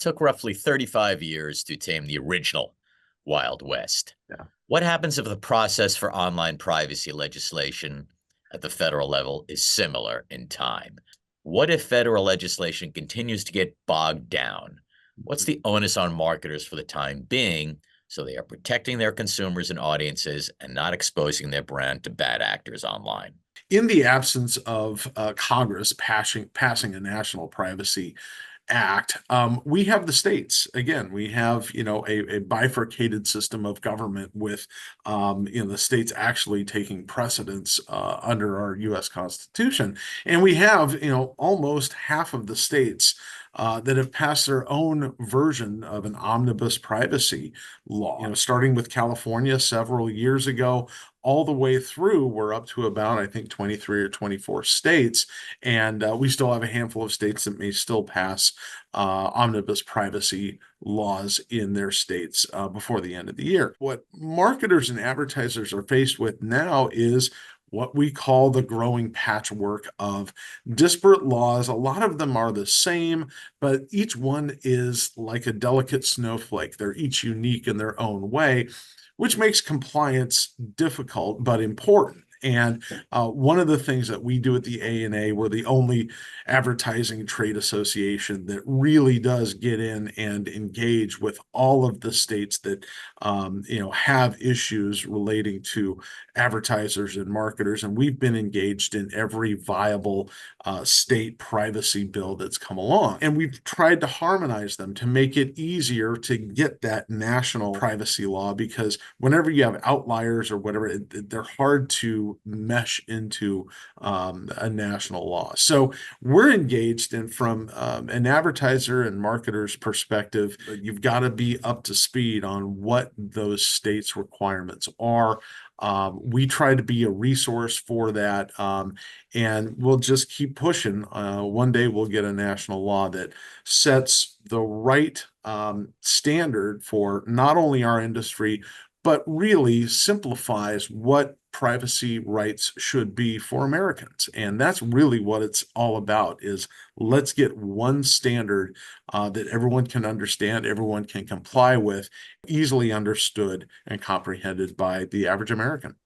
took roughly 35 years to tame the original Wild West. Yeah. What happens if the process for online privacy legislation at the federal level is similar in time? What if federal legislation continues to get bogged down? What's the onus on marketers for the time being so they are protecting their consumers and audiences and not exposing their brand to bad actors online? In the absence of Congress passing a national privacy act, we have the states. Again, we have a bifurcated system of government with the states actually taking precedence under our U.S. Constitution, and we have almost half of the states that have passed their own version of an omnibus privacy law. Starting with California several years ago, all the way through, we're up to about, I think, 23 or 24 states, and we still have a handful of states that may still pass omnibus privacy laws in their states before the end of the year. What marketers and advertisers are faced with now is what we call the growing patchwork of disparate laws. A lot of them are the same, but each one is like a delicate snowflake. They're each unique in their own way, which makes compliance difficult but important. And one of the things that we do at the ANA, we're the only advertising trade association that really does get in and engage with all of the states that have issues relating to advertisers and marketers. And we've been engaged in every viable state privacy bill that's come along. And we've tried to harmonize them to make it easier to get that national privacy law, because whenever you have outliers or whatever, they're hard to mesh into a national law. So we're engaged in, from an advertiser and marketer's perspective, you've got to be up to speed on what those states' requirements are. We try to be a resource for that, and we'll just keep pushing. One day we'll get a national law that sets the right standard for not only our industry, but really simplifies what privacy rights should be for Americans. And that's really what it's all about, is let's get one standard that everyone can understand, everyone can comply with, easily understood and comprehended by the average American.